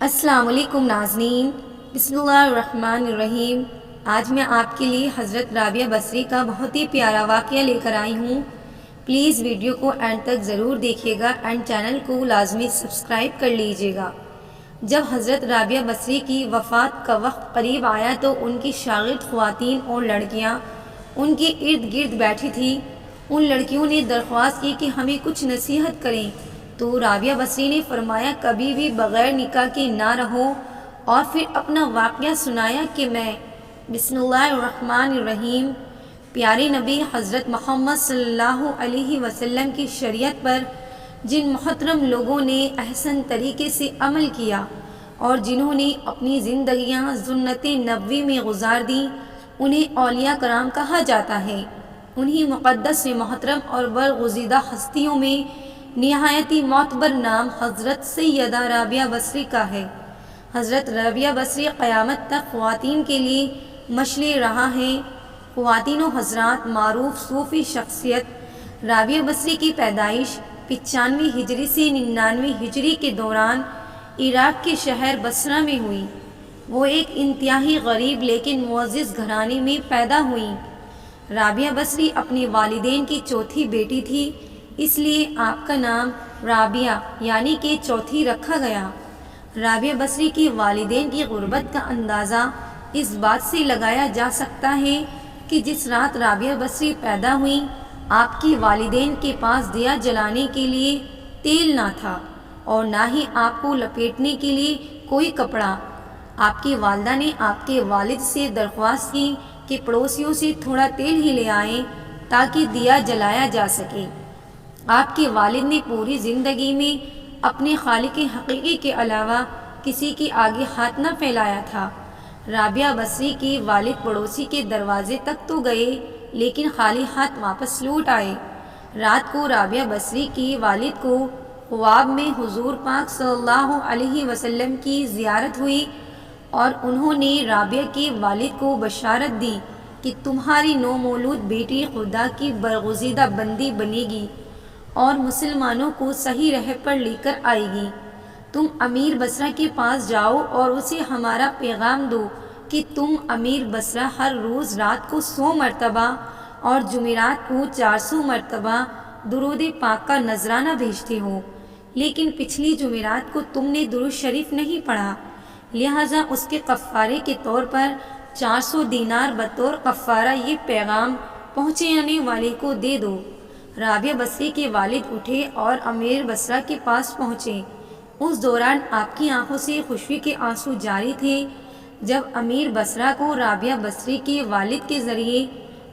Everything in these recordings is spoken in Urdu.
السلام علیکم ناظرین، بسم اللہ الرحمن الرحیم۔ آج میں آپ کے لیے حضرت رابعہ بصری کا بہت ہی پیارا واقعہ لے کر آئی ہوں۔ پلیز ویڈیو کو اینڈ تک ضرور دیکھیے گا اینڈ چینل کو لازمی سبسکرائب کر لیجیے گا۔ جب حضرت رابعہ بصری کی وفات کا وقت قریب آیا تو ان کی شاگرد خواتین اور لڑکیاں ان کے ارد گرد بیٹھی تھیں۔ ان لڑکیوں نے درخواست کی کہ ہمیں کچھ نصیحت کریں، تو رابعہ بصری نے فرمایا کبھی بھی بغیر نکاح کے نہ رہو، اور پھر اپنا واقعہ سنایا کہ میں بسم اللہ الرحمن الرحیم پیارے نبی حضرت محمد صلی اللہ علیہ وسلم کی شریعت پر جن محترم لوگوں نے احسن طریقے سے عمل کیا اور جنہوں نے اپنی زندگیاں سنت نبوی میں گزار دیں، انہیں اولیاء کرام کہا جاتا ہے۔ انہی مقدس و محترم اور برگزیدہ ہستیوں میں نہایتی معتبر نام حضرت سیدہ رابعہ بصری کا ہے۔ حضرت رابعہ بصری قیامت تک خواتین کے لیے مشعل راہ ہیں۔ خواتین و حضرات، معروف صوفی شخصیت رابعہ بصری کی پیدائش 95 ہجری سے 99 ہجری کے دوران عراق کے شہر بصرہ میں ہوئی۔ وہ ایک انتہائی غریب لیکن معزز گھرانے میں پیدا ہوئیں۔ رابعہ بصری اپنے والدین کی چوتھی بیٹی تھی، اس لیے آپ کا نام رابعہ یعنی کہ چوتھی رکھا گیا۔ رابعہ بصری کی والدین کی غربت کا اندازہ اس بات سے لگایا جا سکتا ہے کہ جس رات رابعہ بصری پیدا ہوئیں، آپ کی والدین کے پاس دیا جلانے کے لیے تیل نہ تھا اور نہ ہی آپ کو لپیٹنے کے لیے کوئی کپڑا۔ آپ کی والدہ نے آپ کے والد سے درخواست کی کہ پڑوسیوں سے تھوڑا تیل ہی لے آئیں تاکہ دیا جلایا جا سکے۔ آپ کے والد نے پوری زندگی میں اپنے خالق حقیقی کے علاوہ کسی کے آگے ہاتھ نہ پھیلایا تھا۔ رابعہ بصری کے والد پڑوسی کے دروازے تک تو گئے لیکن خالی ہاتھ واپس لوٹ آئے۔ رات کو رابعہ بصری کے والد کو خواب میں حضور پاک صلی اللہ علیہ وسلم کی زیارت ہوئی اور انہوں نے رابعہ کے والد کو بشارت دی کہ تمہاری نومولود بیٹی خدا کی برگزیدہ بندی بنے گی اور مسلمانوں کو صحیح راہ پر لے کر آئے گی۔ تم امیر بصرہ کے پاس جاؤ اور اسے ہمارا پیغام دو کہ تم امیر بصرہ ہر روز رات کو 100 مرتبہ اور جمعرات کو 400 مرتبہ درود پاک کا نذرانہ بھیجتے ہو، لیکن پچھلی جمعرات کو تم نے درود شریف نہیں پڑھا، لہٰذا اس کے کفارے کے طور پر 400 دینار بطور کفارہ یہ پیغام پہنچے آنے والے کو دے دو۔ رابعہ بصری کے والد اٹھے اور امیر بصرہ کے پاس پہنچے۔ اس دوران آپ کی آنکھوں سے خوشی کے آنسو جاری تھے۔ جب امیر بصرہ کو رابعہ بصری کے والد کے ذریعے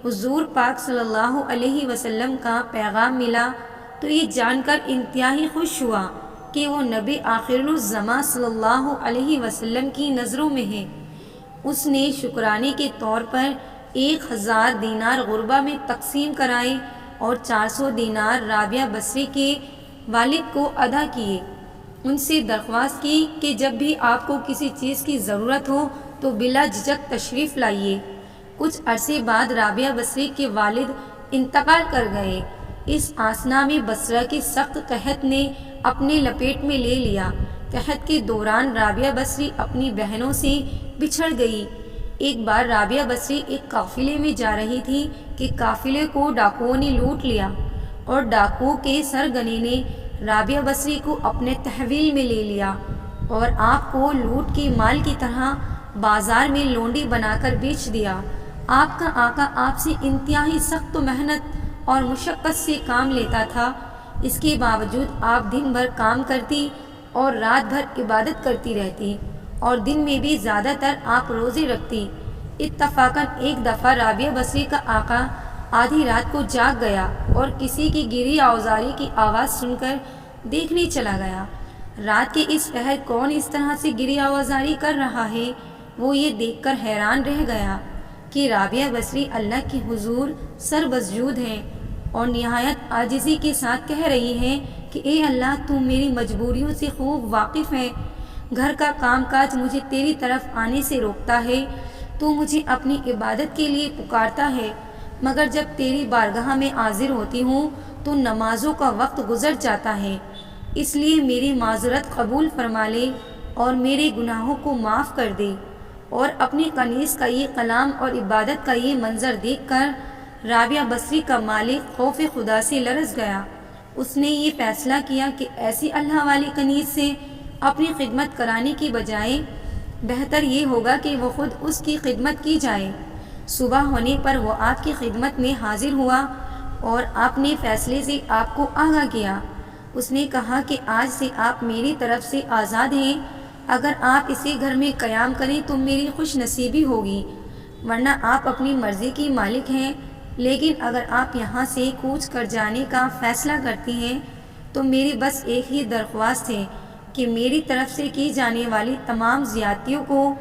حضور پاک صلی اللہ علیہ وسلم کا پیغام ملا تو یہ جان کر انتہائی خوش ہوا کہ وہ نبی آخر الزماں صلی اللہ علیہ وسلم کی نظروں میں ہے۔ اس نے شکرانے کے طور پر 1000 دینار غربہ میں تقسیم کرائے اور 400 دینار رابعہ بصری کے والد کو ادا کیے۔ ان سے درخواست کی کہ جب بھی آپ کو کسی چیز کی ضرورت ہو تو بلا جھجک تشریف لائیے۔ کچھ عرصے بعد رابعہ بصری کے والد انتقال کر گئے۔ اس اثناء میں بصرہ کی سخت قحط نے اپنے لپیٹ میں لے لیا۔ قحط کے دوران رابعہ بصری اپنی بہنوں سے بچھڑ گئی۔ ایک بار رابعہ بصری ایک قافلے میں جا رہی تھی کہ قافلے کو ڈاکوؤں نے لوٹ لیا اور ڈاکوؤں کے سرغنے نے رابعہ بصری کو اپنے تحویل میں لے لیا اور آپ کو لوٹ کے مال کی طرح بازار میں لونڈی بنا کر بیچ دیا۔ آپ کا آقا آپ سے انتہائی سخت محنت اور مشقت سے کام لیتا تھا، اس کے باوجود آپ دن بھر کام کرتی اور رات بھر عبادت کرتی رہتی اور دن میں بھی زیادہ تر آپ روزے رکھتی۔ اتفاقاً ایک دفعہ رابعہ بصری کا آقا آدھی رات کو جاگ گیا اور کسی کی گری آوزاری کی آواز سن کر دیکھنے چلا گیا۔ رات کے اس پہر کون اس طرح سے گری آوازاری کر رہا ہے؟ وہ یہ دیکھ کر حیران رہ گیا کہ رابعہ بصری اللہ کے حضور سر مسجود ہیں اور نہایت عاجزی کے ساتھ کہہ رہی ہیں کہ اے اللہ، تو میری مجبوریوں سے خوب واقف ہے۔ گھر کا کام کاج مجھے تیری طرف آنے سے روکتا ہے، تو مجھے اپنی عبادت کے لیے پکارتا ہے، مگر جب تیری بارگاہ میں حاضر ہوتی ہوں تو نمازوں کا وقت گزر جاتا ہے، اس لیے میری معذرت قبول فرما لے۔ اور میرے گناہوں کو معاف کر دے۔ اور اپنی کنیز کا یہ کلام اور عبادت کا یہ منظر دیکھ کر رابعہ بصری کا مالک خوف خدا سے لرز گیا۔ اس نے یہ فیصلہ کیا کہ ایسی اللہ والی کنیز سے اپنی خدمت کرانے کی بجائے بہتر یہ ہوگا کہ وہ خود اس کی خدمت کی جائے۔ صبح ہونے پر وہ آپ کی خدمت میں حاضر ہوا اور آپ نے فیصلے سے آپ کو آگاہ کیا۔ اس نے کہا کہ آج سے آپ میری طرف سے آزاد ہیں۔ اگر آپ اسے گھر میں قیام کریں تو میری خوش نصیبی ہوگی، ورنہ آپ اپنی مرضی کی مالک ہیں۔ لیکن اگر آپ یہاں سے کوچ کر جانے کا فیصلہ کرتی ہیں تو میری بس ایک ہی درخواست ہے کہ میری طرف سے کی جانے والی تمام زیادتیوں کو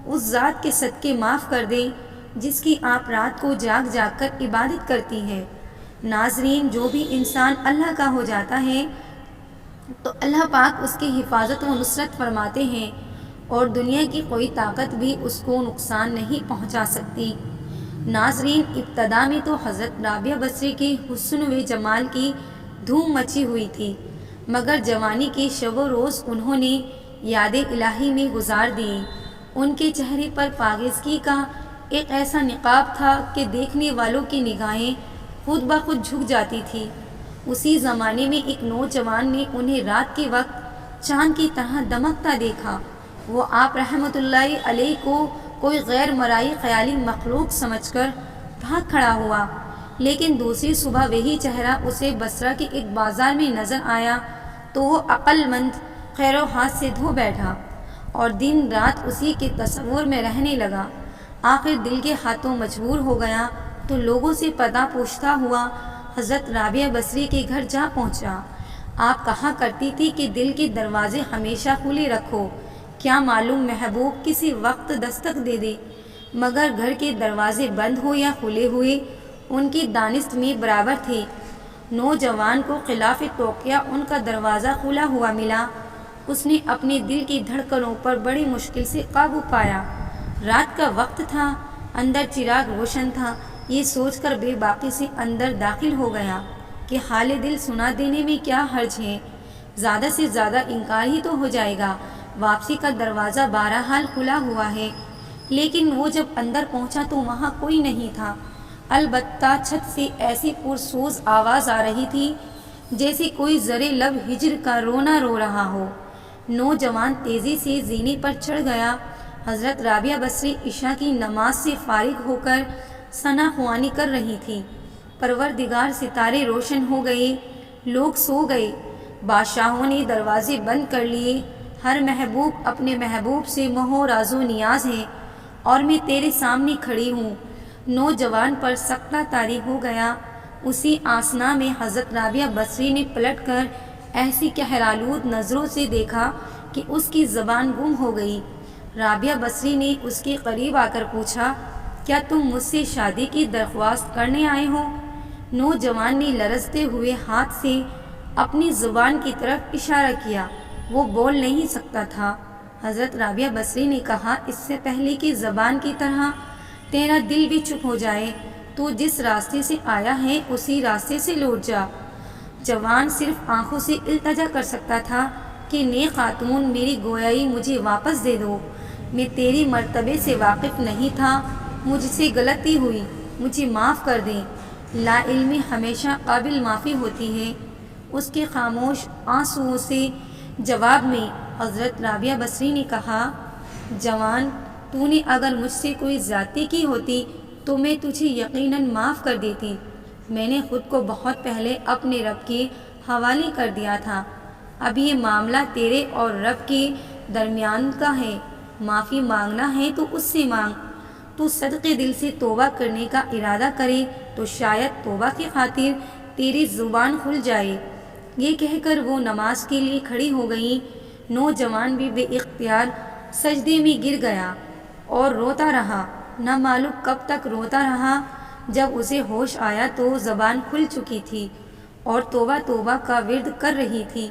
اس ذات کے صدقے معاف کر دیں جس کی آپ رات کو جاگ جاگ کر عبادت کرتی ہیں۔ ناظرین، جو بھی انسان اللہ کا ہو جاتا ہے تو اللہ پاک اس کی حفاظت و نصرت فرماتے ہیں اور دنیا کی کوئی طاقت بھی اس کو نقصان نہیں پہنچا سکتی۔ ناظرین، ابتدا میں تو حضرت رابعہ بصری کے حسن و جمال کی دھوم مچی ہوئی تھی، مگر جوانی کے شب و روز انہوں نے یاد الہی میں گزار دی۔ ان کے چہرے پر پاکیزگی کا ایک ایسا نقاب تھا کہ دیکھنے والوں کی نگاہیں خود بخود جھک جاتی تھی۔ اسی زمانے میں ایک نوجوان نے انہیں رات کے وقت چاند کی طرح دمکتا دیکھا۔ وہ آپ رحمۃ اللہ علیہ کو کوئی غیر مرئی خیالی مخلوق سمجھ کر بھاگ کھڑا ہوا، لیکن دوسری صبح وہی چہرہ اسے بصرہ کے ایک بازار میں نظر آیا تو وہ عقل مند خیر و حاد سے دھو بیٹھا اور دن رات اسی کے تصور میں رہنے لگا۔ آخر دل کے ہاتھوں مجبور ہو گیا تو لوگوں سے پتہ پوچھتا ہوا حضرت رابعہ بصری کے گھر جا پہنچا۔ آپ کہا کرتی تھی کہ دل کے دروازے ہمیشہ کھلے رکھو، کیا معلوم محبوب کسی وقت دستک دے دے، مگر گھر کے دروازے بند ہو یا کھلے ہوئے ان کی دانست میں برابر تھے۔ نوجوان کو خلاف توقع ان کا دروازہ کھلا ہوا ملا۔ اس نے اپنے دل کی دھڑکنوں پر بڑی مشکل سے قابو پایا۔ رات کا وقت تھا، اندر چراغ روشن تھا، یہ سوچ کر بے باکی سے اندر داخل ہو گیا کہ حال دل سنا دینے میں کیا حرج ہے، زیادہ سے زیادہ انکار ہی تو ہو جائے گا۔ واپسی کا دروازہ بہرحال کھلا ہوا ہے۔ لیکن وہ جب اندر پہنچا تو وہاں کوئی نہیں تھا، البتہ چھت سے ایسی پرسوز آواز آ رہی تھی جیسے کوئی زرے لب ہجر کا رونا رو رہا ہو۔ نوجوان تیزی سے زینے پر چڑھ گیا۔ حضرت رابعہ بصری عشاء کی نماز سے فارغ ہو کر ثنا خوانی کر رہی تھی۔ پروردگار ستارے روشن ہو گئے، لوگ سو گئے، بادشاہوں نے دروازے بند کر لیے۔ ہر محبوب اپنے محبوب سے مہو راز و نیاز ہے اور میں تیرے سامنے کھڑی ہوں۔ نوجوان پر سکتہ طاری ہو گیا۔ اسی آسنا میں حضرت رابعہ بصری نے پلٹ کر ایسی قہرآلود نظروں سے دیکھا کہ اس کی زبان گم ہو گئی۔ رابعہ بصری نے اس کے قریب آ کر پوچھا، کیا تم مجھ سے شادی کی درخواست کرنے آئے ہو؟ نوجوان نے لرزتے ہوئے ہاتھ سے اپنی زبان کی طرف اشارہ کیا۔ وہ بول نہیں سکتا تھا۔ حضرت رابعہ بصری نے کہا، اس سے پہلے کہ زبان کی طرح تیرا دل بھی چپ ہو جائے تو جس راستے سے آیا ہے اسی راستے سے لوٹ جا۔ جوان صرف آنکھوں سے التجا کر سکتا تھا کہ نیک خاتون میری گویائی مجھے واپس دے دو، میں تیری مرتبے سے واقف نہیں تھا، مجھ سے غلطی ہوئی، مجھے معاف کر دیں۔ لا علمی ہمیشہ قابل معافی ہوتی ہے۔ اس کے خاموش آنسوؤں سے جواب میں حضرت رابعہ بصری نے کہا، جوان، تو نے اگر مجھ سے کوئی زیادتی کی ہوتی تو میں تجھے یقیناً معاف کر دیتی۔ میں نے خود کو بہت پہلے اپنے رب کے حوالے کر دیا تھا۔ اب یہ معاملہ تیرے اور رب کے درمیان کا ہے، معافی مانگنا ہے تو اس سے مانگ۔ تو صدقے دل سے توبہ کرنے کا ارادہ کرے تو شاید توبہ کی خاطر تیری زبان کھل جائے۔ یہ کہہ کر وہ نماز کے لیے کھڑی ہو گئیں۔ نوجوان بھی بے اختیار سجدے میں گر گیا اور روتا رہا۔ نہ معلوم کب تک روتا رہا۔ جب اسے ہوش آیا تو زبان کھل چکی تھی اور توبہ توبہ کا ورد کر رہی تھی۔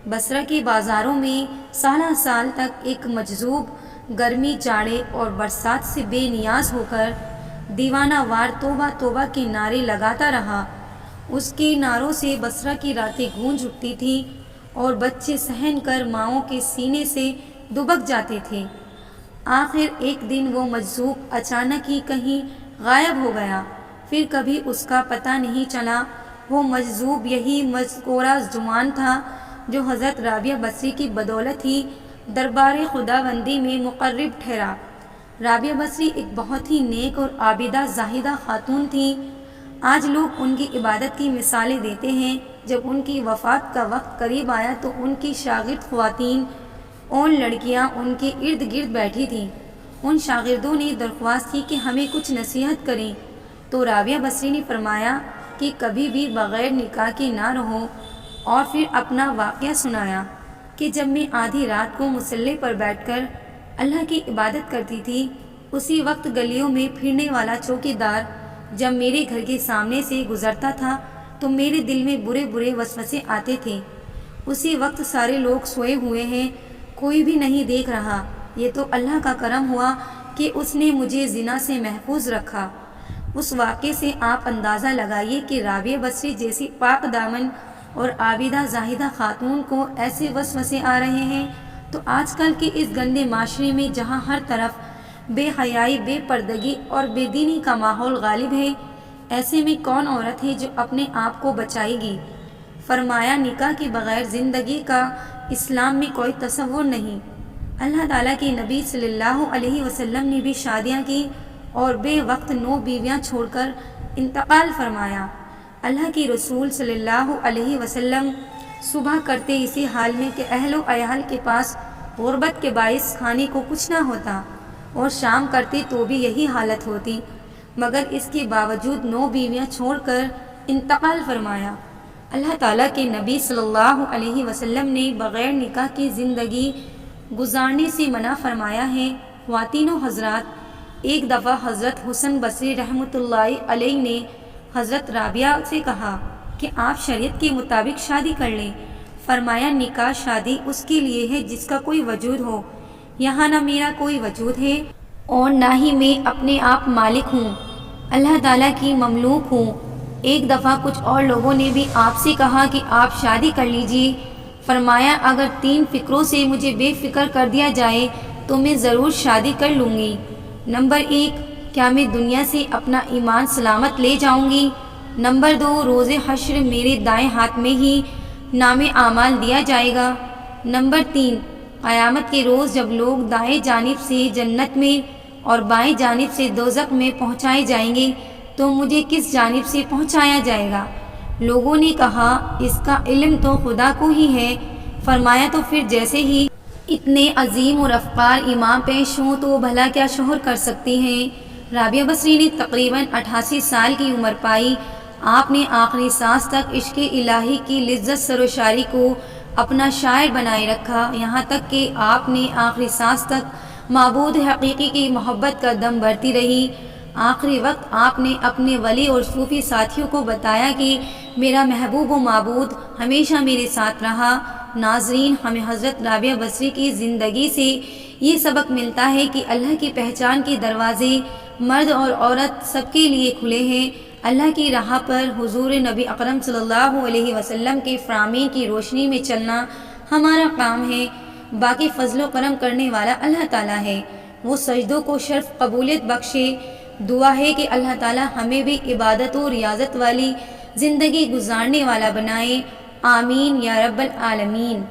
بصرہ کے بازاروں میں سالہ سال تک ایک مجذوب گرمی، جاڑے اور برسات سے بے نیاز ہو کر دیوانہ وار توبہ توبہ کے نعرے لگاتا رہا۔ اس کے نعروں سے بصرہ کی راتیں گونج اٹھتی تھیں اور بچے سہن کر ماؤں کے سینے سے دبک جاتے تھے۔ آخر ایک دن وہ مجذوب اچانک ہی کہیں غائب ہو گیا، پھر کبھی اس کا پتہ نہیں چلا۔ وہ مجذوب یہی مذکورہ جوان تھا جو حضرت رابعہ بصری کی بدولت ہی دربار خداوندی میں مقرب ٹھہرا۔ رابعہ بصری ایک بہت ہی نیک اور عابدہ زاہدہ خاتون تھیں۔ آج لوگ ان کی عبادت کی مثالیں دیتے ہیں۔ جب ان کی وفات کا وقت قریب آیا تو ان کی شاگرد خواتین اور لڑکیاں ان کے ارد گرد بیٹھی تھیں۔ ان شاگردوں نے درخواست کی کہ ہمیں کچھ نصیحت کریں، تو رابعہ بصری نے فرمایا کہ کبھی بھی بغیر نکاح کے نہ رہو، اور پھر اپنا واقعہ سنایا کہ جب میں آدھی رات کو مصلی پر بیٹھ کر اللہ کی عبادت کرتی تھی، اسی وقت گلیوں میں پھرنے والا چوکیدار جب میرے گھر کے سامنے سے گزرتا تھا تو میرے دل میں برے برے وسوسے آتے تھے۔ اسی وقت سارے لوگ سوئے ہوئے ہیں، کوئی بھی نہیں دیکھ رہا۔ یہ تو اللہ کا کرم ہوا کہ اس نے مجھے زنا سے محفوظ رکھا۔ اس واقعے سے آپ اندازہ لگائیے کہ رابعہ بصری جیسی پاک دامن اور عابدہ زاہدہ خاتون کو ایسے وسوسے آ رہے ہیں، تو آج کل کے اس گندے معاشرے میں جہاں ہر طرف بے حیائی، بے پردگی اور بے دینی کا ماحول غالب ہے، ایسے میں کون عورت ہے جو اپنے آپ کو بچائے گی؟ فرمایا نکاح کے بغیر زندگی کا اسلام میں کوئی تصور نہیں۔ اللہ تعالیٰ کے نبی صلی اللہ علیہ وسلم نے بھی شادیاں کی اور بے وقت 9 بیویاں چھوڑ کر انتقال فرمایا۔ اللہ کے رسول صلی اللہ علیہ وسلم صبح کرتے اسی حال میں کہ اہل و عیال کے پاس غربت کے باعث کھانے کو کچھ نہ ہوتا، اور شام کرتے تو بھی یہی حالت ہوتی، مگر اس کے باوجود 9 بیویاں چھوڑ کر انتقال فرمایا۔ اللہ تعالیٰ کے نبی صلی اللہ علیہ وسلم نے بغیر نکاح کی زندگی گزارنے سے منع فرمایا ہے۔ خواتین و حضرات، ایک دفعہ حضرت حسن بصری رحمۃ اللہ علیہ نے حضرت رابعہ سے کہا کہ آپ شریعت کے مطابق شادی کر لیں۔ فرمایا نکاح شادی اس کے لیے ہے جس کا کوئی وجود ہو، یہاں نہ میرا کوئی وجود ہے اور نہ ہی میں اپنے آپ مالک ہوں، اللہ تعالیٰ کی مملوک ہوں۔ ایک دفعہ کچھ اور لوگوں نے بھی آپ سے کہا کہ آپ شادی کر لیجئے۔ فرمایا اگر 3 فکروں سے مجھے بے فکر کر دیا جائے تو میں ضرور شادی کر لوں گی۔ نمبر 1، کیا میں دنیا سے اپنا ایمان سلامت لے جاؤں گی؟ نمبر 2، روز حشر میرے دائیں ہاتھ میں ہی نام اعمال دیا جائے گا۔ نمبر 3، قیامت کے روز جب لوگ دائیں جانب سے جنت میں اور بائیں جانب سے دوزخ میں پہنچائے جائیں گے تو مجھے کس جانب سے پہنچایا جائے گا؟ لوگوں نے کہا اس کا علم تو خدا کو ہی ہے۔ فرمایا تو پھر جیسے ہی اتنے عظیم اور افقار امام پیش ہوں تو وہ بھلا کیا شوہر کر سکتی ہیں؟ رابعہ بصری نے تقریباً 88 سال کی عمر پائی۔ آپ نے آخری سانس تک عشق الہی کی لذت سروشاری کو اپنا شاعر بنائے رکھا، یہاں تک کہ آپ نے آخری سانس تک معبود حقیقی کی محبت کا دم بھرتی رہی۔ آخری وقت آپ نے اپنے ولی اور صوفی ساتھیوں کو بتایا کہ میرا محبوب و معبود ہمیشہ میرے ساتھ رہا۔ ناظرین، ہمیں حضرت رابعہ بصری کی زندگی سے یہ سبق ملتا ہے کہ اللہ کی پہچان کے دروازے مرد اور عورت سب کے لیے کھلے ہیں۔ اللہ کی راہ پر حضور نبی اکرم صلی اللہ علیہ وسلم کے فرامین کی روشنی میں چلنا ہمارا کام ہے۔ باقی فضل و کرم کرنے والا اللہ تعالیٰ ہے، وہ سجدوں کو شرف قبولیت بخشے۔ دعا ہے کہ اللہ تعالیٰ ہمیں بھی عبادت و ریاضت والی زندگی گزارنے والا بنائے، آمین یا رب العالمین۔